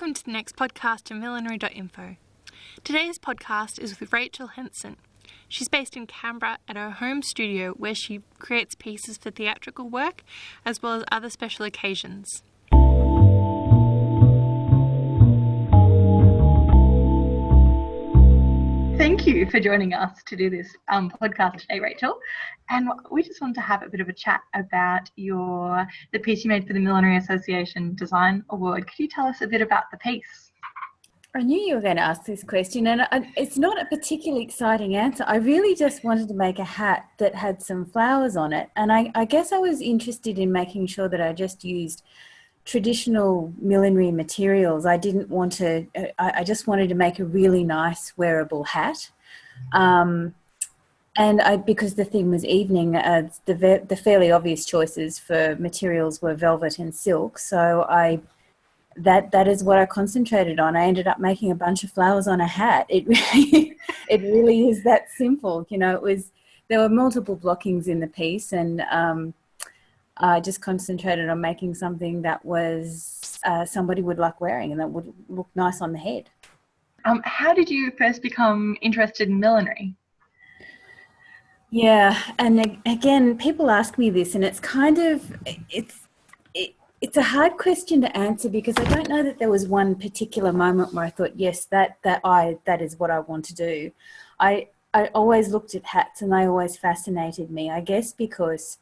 Welcome to the next podcast of Millinery.Info. Today's podcast is with Rachael Henson. She's based in Canberra at her home studio where she creates pieces for theatrical work as well as other special occasions. Thank you for joining us to do this podcast today, Rachael. And we just wanted to have a bit of a chat about the piece you made for the Millinery Association Design Award. Could you tell us a bit about the piece? I knew you were going to ask this question, and it's not a particularly exciting answer. I really just wanted to make a hat that had some flowers on it. And I guess I was interested in making sure that I just used traditional millinery materials. I didn't want to, I just wanted to make a really nice wearable hat. Because the theme was evening, the fairly obvious choices for materials were velvet and silk. So that is what I concentrated on. I ended up making a bunch of flowers on a hat. It really is that simple. You know, there were multiple blockings in the piece, and I just concentrated on making something that was somebody would like wearing and that would look nice on the head. How did you first become interested in millinery? Yeah, and again, people ask me this, and it's a hard question to answer because I don't know that there was one particular moment where I thought, yes, that is what I want to do. I always looked at hats and they always fascinated me, I guess because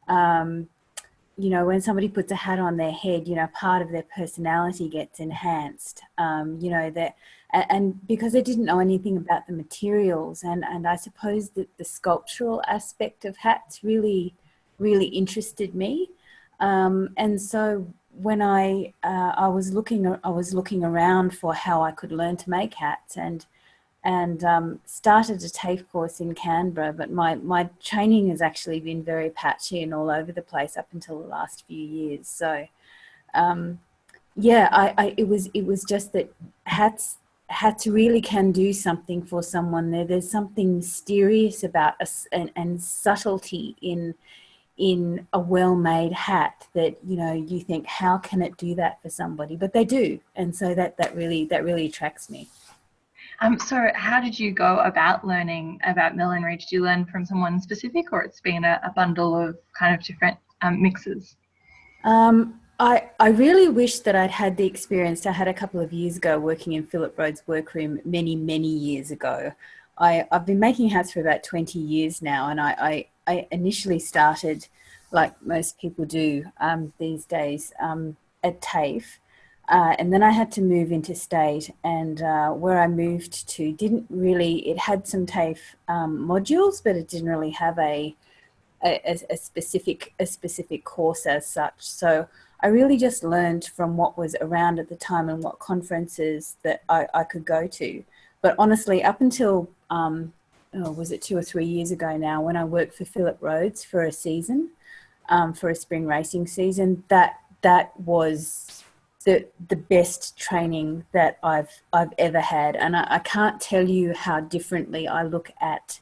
when somebody puts a hat on their head, part of their personality gets enhanced, and because I didn't know anything about the materials, and I suppose that the sculptural aspect of hats really, really interested me. And so when I was looking around for how I could learn to make hats, and started a TAFE course in Canberra, but my training has actually been very patchy and all over the place up until the last few years. So, it was just that hats really can do something for someone. There's something mysterious about us and subtlety in a well-made hat that you think, how can it do that for somebody? But they do, and so that really attracts me. So how did you go about learning about millinery? Did you learn from someone specific, or it's been a bundle of kind of different mixes? I really wish that I'd had the experience I had a couple of years ago working in Philip Rhodes' workroom many, many years ago. I've been making hats for about 20 years now, and I initially started, like most people do these days, at TAFE. And then I had to move interstate, and where I moved to it had some TAFE modules, but it didn't really have a specific course as such. So I really just learned from what was around at the time and what conferences that I could go to. But honestly, up until, was it 2 or 3 years ago now, when I worked for Philip Rhodes for a season, for a spring racing season, that was the best training that I've ever had. And I can't tell you how differently I look at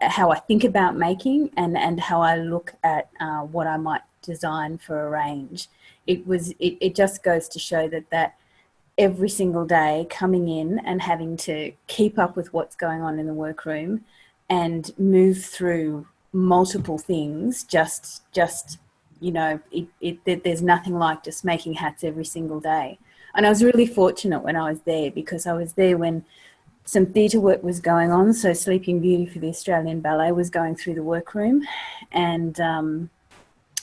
how I think about making and how I look at what I might design for a range. It just goes to show that every single day coming in and having to keep up with what's going on in the workroom and move through multiple things, there's nothing like just making hats every single day. And I was really fortunate when I was there, because I was there when some theatre work was going on. So Sleeping Beauty for the Australian Ballet was going through the workroom, and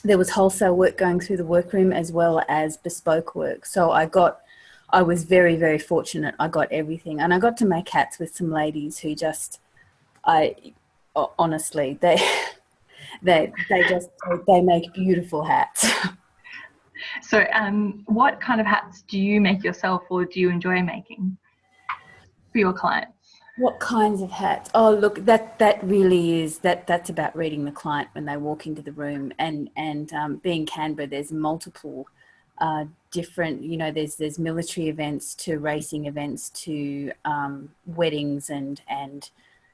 there was wholesale work going through the workroom as well as bespoke work. So I was very, very fortunate. I got everything, and I got to make hats with some ladies who honestly, they make beautiful hats. So what kind of hats do you make yourself, or do you enjoy making for your clients? What kinds of hats? Oh, look, that really is, that's about reading the client when they walk into the room. And being Canberra, there's multiple different, there's military events to racing events to weddings and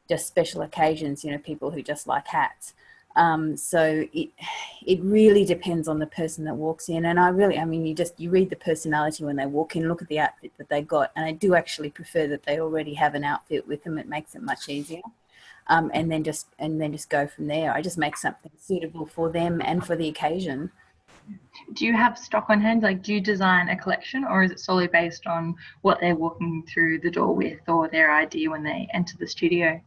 just special occasions, people who just like hats. So it really depends on the person that walks in. And you read the personality when they walk in, look at the outfit that they got. And I do actually prefer that they already have an outfit with them. It makes it much easier. And then just go from there. I just make something suitable for them and for the occasion. Do you have stock on hand? Like, do you design a collection, or is it solely based on what they're walking through the door with, or their idea when they enter the studio?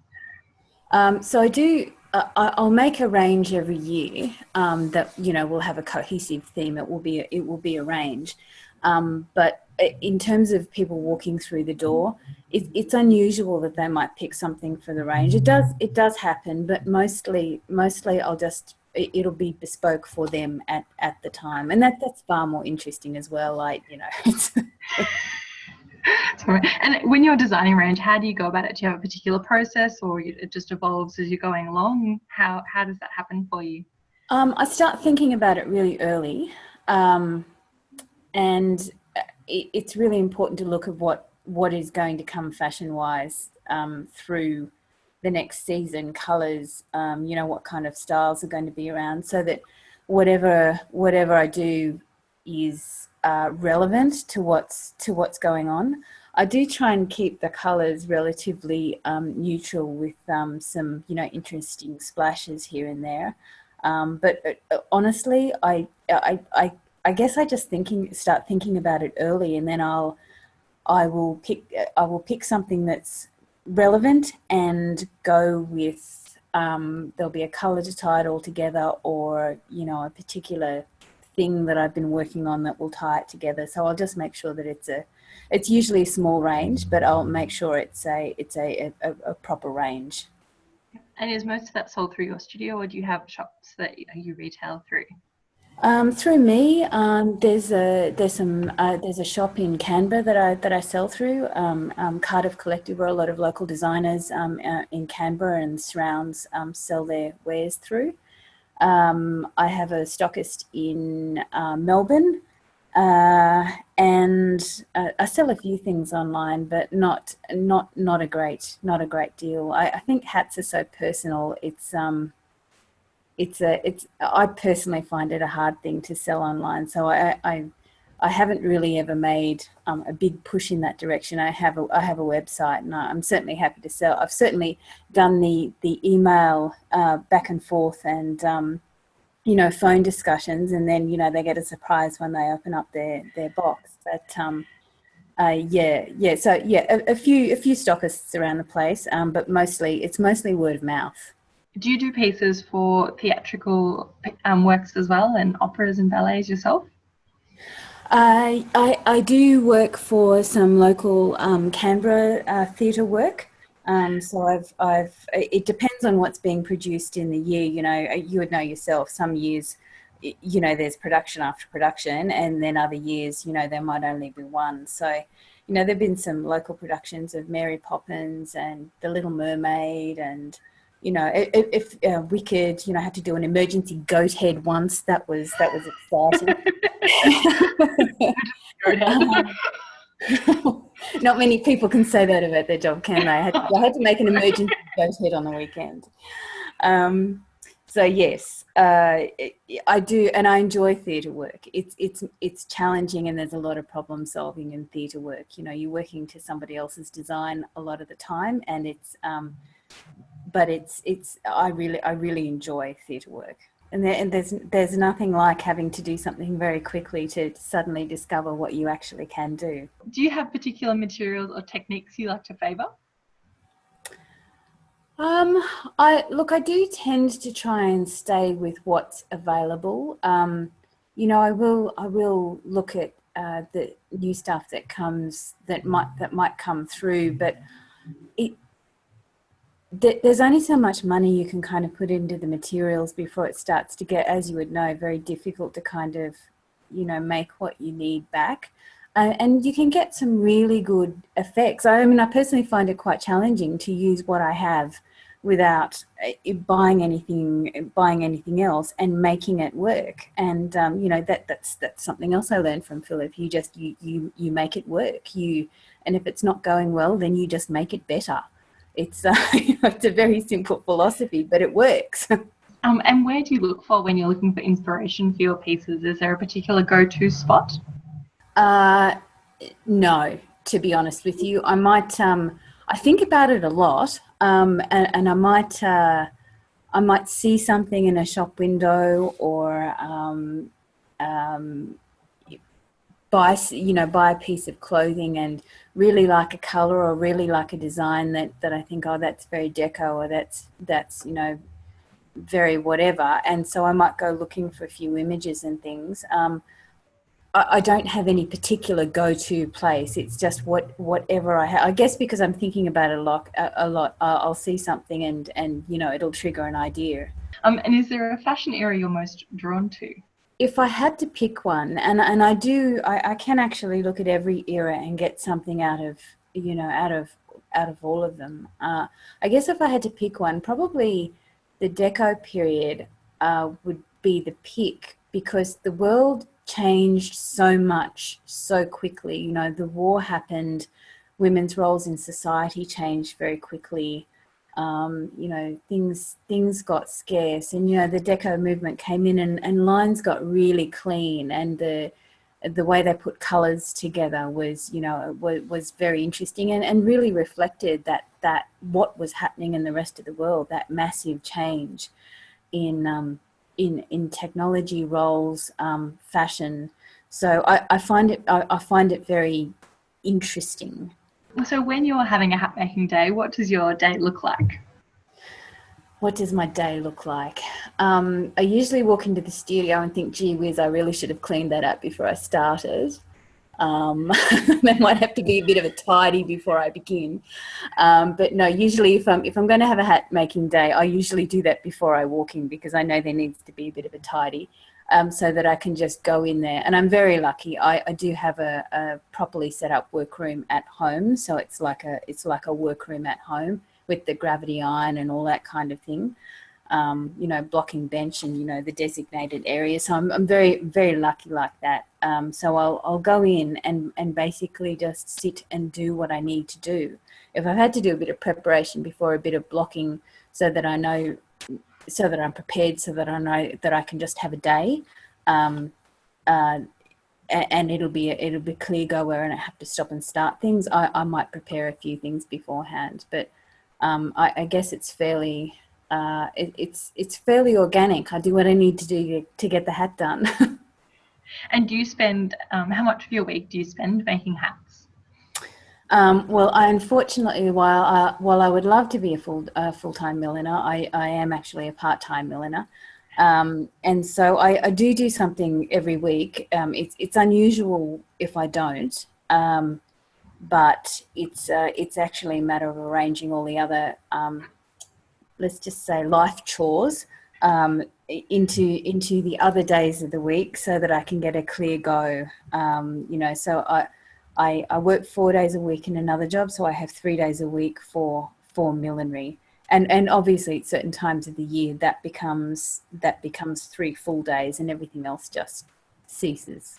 So I do. I'll make a range every year that will have a cohesive theme. It will be a range, but in terms of people walking through the door, it's unusual that they might pick something for the range. It does happen, but mostly it'll be bespoke for them at the time, and that's far more interesting as well. It's Sorry. And when you're designing range, how do you go about it? Do you have a particular process, or it just evolves as you're going along? How does that happen for you? I start thinking about it really early, and it's really important to look at what is going to come fashion-wise through the next season, colours, what kind of styles are going to be around, so that whatever I do is relevant to what's going on. I do try and keep the colours relatively neutral with some interesting splashes here and there. But honestly, I guess I just start thinking about it early, and then I will pick something that's relevant and go with there'll be a colour to tie it all together, or a particular thing that I've been working on that will tie it together. So I'll just make sure that it's usually a small range, but I'll make sure it's a proper range. And is most of that sold through your studio, or do you have shops that you retail through? Through me, there's a shop in Canberra that I sell through. Cardiff Collective, where a lot of local designers in Canberra and surrounds sell their wares through. I have a stockist in Melbourne, and I sell a few things online, but not a great deal. I think hats are so personal. I personally find it a hard thing to sell online, so I haven't really ever made a big push in that direction. I have a website, and I'm certainly happy to sell. I've certainly done the email back and forth and phone discussions, and then they get a surprise when they open up their box. But So a few stockists around the place, but it's mostly word of mouth. Do you do pieces for theatrical works as well, and operas and ballets yourself? I do work for some local Canberra theatre work. So it depends on what's being produced in the year. You would know yourself, some years, there's production after production, and then other years, there might only be one. So, there've been some local productions of Mary Poppins and The Little Mermaid, and if Wicked, had to do an emergency goat head once. That was exciting. Not many people can say that about their job, can they? I had to make an emergency goat head on the weekend. So yes, I do, and I enjoy theatre work. It's challenging, and there's a lot of problem solving in theatre work. You're working to somebody else's design a lot of the time, and I really enjoy theatre work. And there's nothing like having to do something very quickly to suddenly discover what you actually can do. Do you have particular materials or techniques you like to favour? I do tend to try and stay with what's available. I will look at the new stuff that might come through, but there's only so much money you can kind of put into the materials before it starts to get, as you would know, very difficult to kind of, make what you need back. And you can get some really good effects. I personally find it quite challenging to use what I have without buying anything else and making it work. And that's something else I learned from Philip. You make it work. And if it's not going well, then you just make it better. It's it's a very simple philosophy, but it works. And where do you look for when you're looking for inspiration for your pieces? Is there a particular go-to spot? No, to be honest with you. I think about it a lot, and I might see something in a shop window, or buy a piece of clothing and really like a color or really like a design that I think, oh, that's very deco, or that's very whatever. And so I might go looking for a few images and things. I don't have any particular go-to place. It's just whatever I have. I guess because I'm thinking about it a lot. I'll see something and it'll trigger an idea. And is there a fashion area you're most drawn to? If I had to pick one, and I do, I can actually look at every era and get something out of all of them. I guess if I had to pick one, probably the Deco period would be the pick, because the world changed so much so quickly. The war happened, women's roles in society changed very quickly. Things got scarce, and the Deco movement came in, and lines got really clean, and the way they put colours together was very interesting, and really reflected that what was happening in the rest of the world, that massive change in technology, roles, fashion. So I find it very interesting. So when you're having a hat making day, what does your day look like? What does my day look like? I usually walk into the studio and think, gee whiz, I really should have cleaned that up before I started. There might have to be a bit of a tidy before I begin. But no, usually if I'm going to have a hat making day, I usually do that before I walk in, because I know there needs to be a bit of a tidy, so that I can just go in there. And I'm very lucky. I do have a properly set up workroom at home, so it's like a workroom at home with the gravity iron and all that kind of thing. Blocking bench and the designated area. So I'm very, very lucky like that. So I'll go in and basically just sit and do what I need to do. If I've had to do a bit of preparation before, a bit of blocking, so that I know, so that I'm prepared, so that I know that I can just have a day, and it'll be clear goer, and I have to stop and start things, I might prepare a few things beforehand. But I guess it's fairly it's fairly organic. I do what I need to do to get the hat done. And do you spend how much of your week do you spend making hats? Well, I unfortunately, while I would love to be a full-time milliner, I am actually a part-time milliner, and so I do something every week. It's unusual if I don't, but it's actually a matter of arranging all the other, let's just say, life chores into the other days of the week, so that I can get a clear go. So I work 4 days a week in another job, so I have 3 days a week for millinery, and obviously at certain times of the year that becomes 3 full days, and everything else just ceases.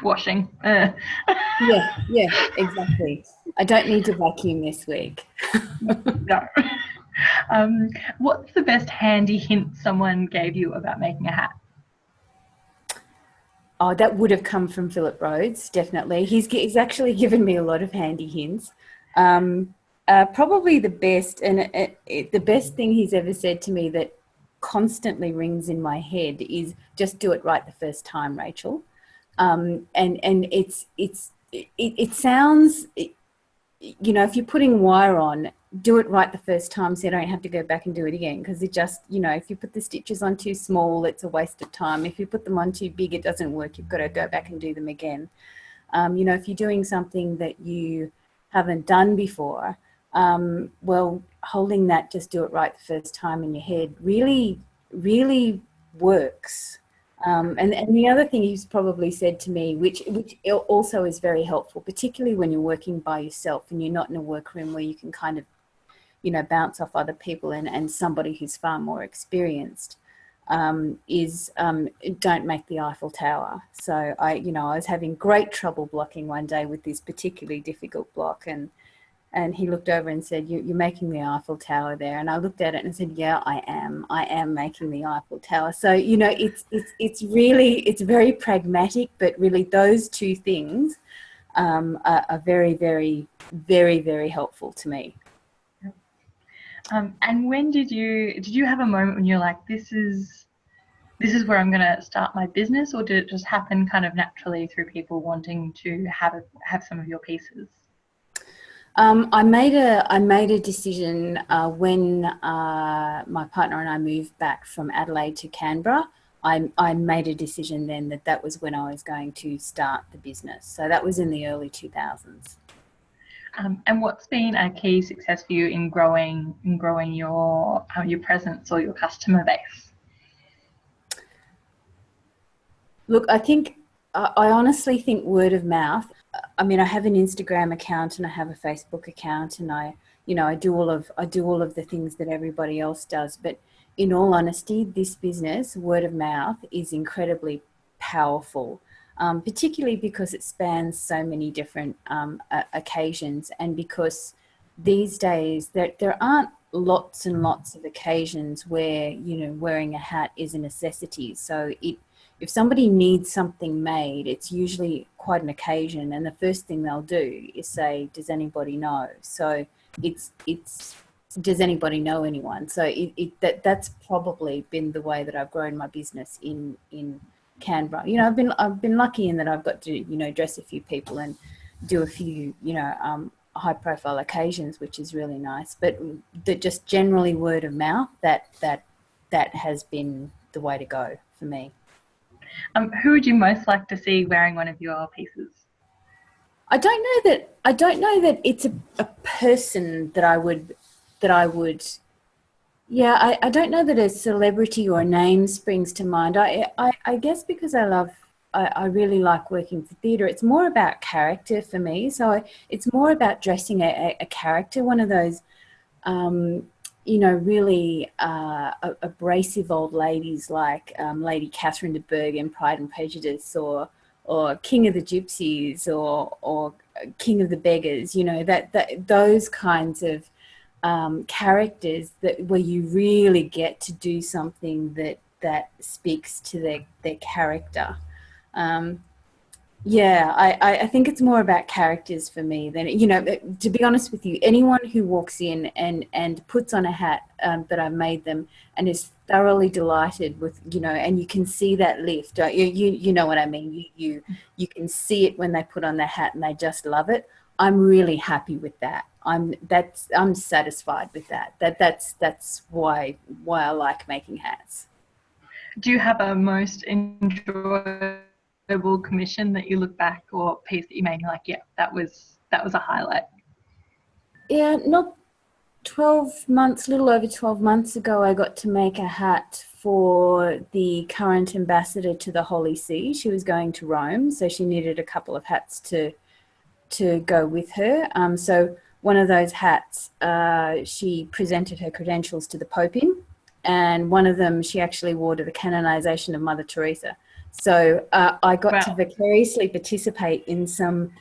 Washing. Yeah, exactly. I don't need to vacuum this week. No. What's the best handy hint someone gave you about making a hat? Oh, that would have come from Philip Rhodes, definitely. He's actually given me a lot of handy hints. Probably the best, and the best thing he's ever said to me that constantly rings in my head is, just do it right the first time, Rachel. And it sounds, if you're putting wire on, do it right the first time, so you don't have to go back and do it again, because it just, if you put the stitches on too small, it's a waste of time. If you put them on too big, it doesn't work. You've got to go back and do them again. If you're doing something that you haven't done before, well, holding that just do it right the first time in your head really, really works. And the other thing he's probably said to me, which also is very helpful, particularly when you're working by yourself and you're not in a workroom where you can kind of, bounce off other people and somebody who's far more experienced, is don't make the Eiffel Tower. So I was having great trouble blocking one day with this particularly difficult block, and and he looked over and said, you're making the Eiffel Tower there. And I looked at it and said, yeah, I am making the Eiffel Tower. So, it's very pragmatic, but really those two things are very, very, very, very helpful to me. And when did you have a moment when you're like, this is where I'm going to start my business, or did it just happen kind of naturally through people wanting to have some of your pieces? I made a decision when my partner and I moved back from Adelaide to Canberra. I made a decision then that was when I was going to start the business. So that was in the early 2000s. And what's been a key success for you in growing your presence or your customer base? Look, I honestly think word of mouth. I mean, I have an Instagram account and I have a Facebook account, and I do all of the things that everybody else does. But in all honesty, this business, word of mouth, is incredibly powerful, particularly because it spans so many different occasions, and because these days there aren't lots and lots of occasions where wearing a hat is a necessity. So if somebody needs something made, it's usually quite an occasion, and the first thing they'll do is say, does anybody know? So it's does anybody know anyone? So that's probably been the way that I've grown my business in Canberra. I've been lucky in that I've got to dress a few people and do a few high profile occasions, which is really nice. But that just generally word of mouth, that has been the way to go for me. Who would you most like to see wearing one of your pieces? I don't know that it's a person that I would. Yeah, I don't know that a celebrity or a name springs to mind. I guess because I really like working for theatre. It's more about character for me. So it's more about dressing a character, one of those, really abrasive old ladies like Lady Catherine de Bourgh in Pride and Prejudice, or King of the Gypsies, or King of the Beggars. Those kinds of characters where you really get to do something that speaks to their character. I think it's more about characters for me than, to be honest with you, anyone who walks in and puts on a hat that I've made them and is thoroughly delighted with, and you can see that lift. You know what I mean? You can see it when they put on their hat and they just love it. I'm really happy with that. I'm satisfied with that. That's why I like making hats. Do you have a most enjoyable commission that you look back, or piece that you made like, yeah, that was a highlight? Yeah, not 12 months, little over 12 months ago, I got to make a hat for the current ambassador to the Holy See. She was going to Rome, so she needed a couple of hats to go with her. So one of those hats, she presented her credentials to the Pope in, and one of them she actually wore to the canonization of Mother Teresa. So I got to vicariously participate in some,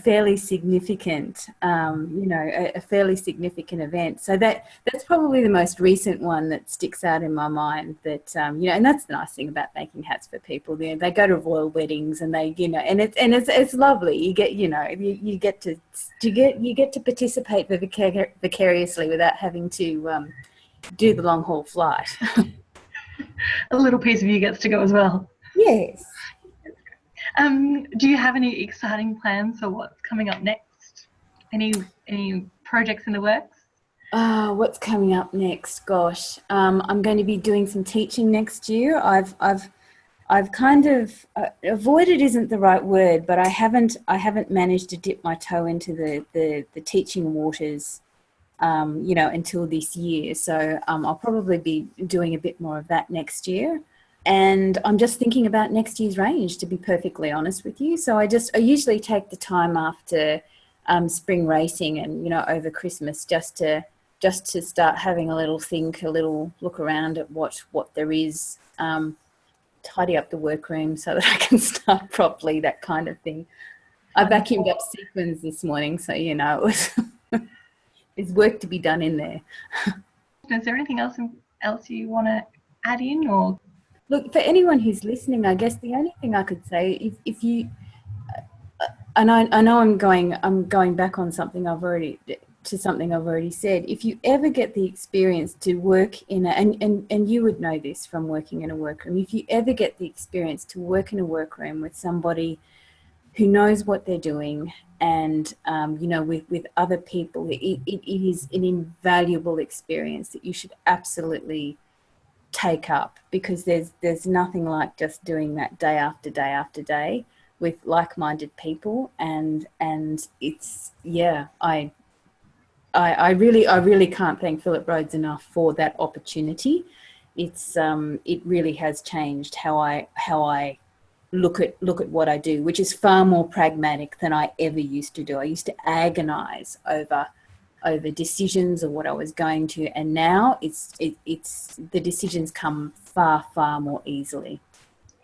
fairly significant, a fairly significant event. So that's probably the most recent one that sticks out in my mind. That and that's the nice thing about making hats for people. They go to royal weddings, and they, and it's lovely. You get, you get to participate vicariously without having to do the long haul flight. A little piece of you gets to go as well. Yes. Do you have any exciting plans for what's coming up next? Any projects in the works? What's coming up next? Gosh, I'm going to be doing some teaching next year. I've kind of avoided isn't the right word, but I haven't managed to dip my toe into the teaching waters, until this year. So I'll probably be doing a bit more of that next year. And I'm just thinking about next year's range, to be perfectly honest with you. So I usually take the time after spring racing and, over Christmas just to start having a little think, a little look around at what there is, tidy up the workroom so that I can start properly, that kind of thing. I vacuumed up sequins this morning, so, it was There's work to be done in there. Is there anything else you want to add in, or? Look, for anyone who's listening, I guess the only thing I could say, if you, and I know I'm going back on something I've already said. If you ever get the experience to work in and you would know this from working in a workroom, if you ever get the experience to work in a workroom with somebody who knows what they're doing, and with other people, it is an invaluable experience that you should absolutely take up, because there's nothing like just doing that day after day after day with like-minded people, and it's I really can't thank Philip Rhodes enough for that opportunity. It really has changed how I look at what I do, which is far more pragmatic than I ever used to do. I used to agonize over decisions or what I was going to, and now it's the decisions come far more easily.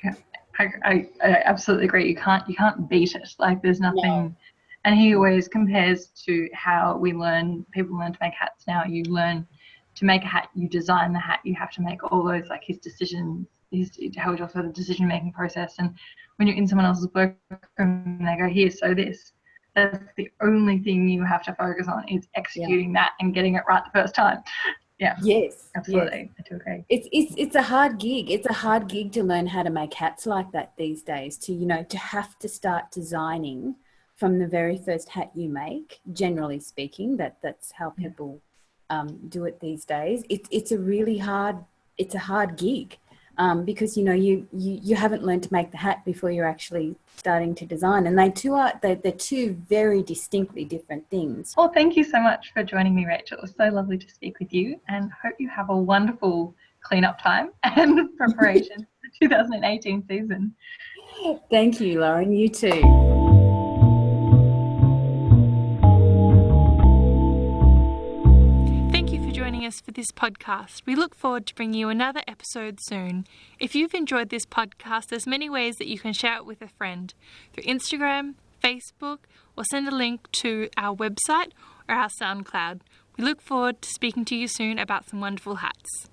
Yeah, I absolutely agree. You can't beat it. Like, there's nothing. No. And he always compares to how people learn to make hats now. You learn to make a hat, you design the hat, you have to make all those, like, his decisions, how he talks about the decision making process. And when you're in someone else's workroom and they go, here, sew this, that's the only thing you have to focus on, is executing that and getting it right the first time. Yeah. Yes. Absolutely. Yes. I do agree. It's a hard gig. It's a hard gig to learn how to make hats like that these days. To have to start designing from the very first hat you make. Generally speaking, that's how people do it these days. It's a really hard gig. Because you haven't learned to make the hat before you're actually starting to design, and they're two very distinctly different things. Well, thank you so much for joining me, Rachel. It was so lovely to speak with you, and hope you have a wonderful cleanup time and preparation for the 2018 season. Thank you, Lauren. You too. Us for this podcast. We look forward to bringing you another episode soon. If you've enjoyed this podcast, there's many ways that you can share it with a friend, through Instagram, Facebook, or send a link to our website or our SoundCloud. We look forward to speaking to you soon about some wonderful hats.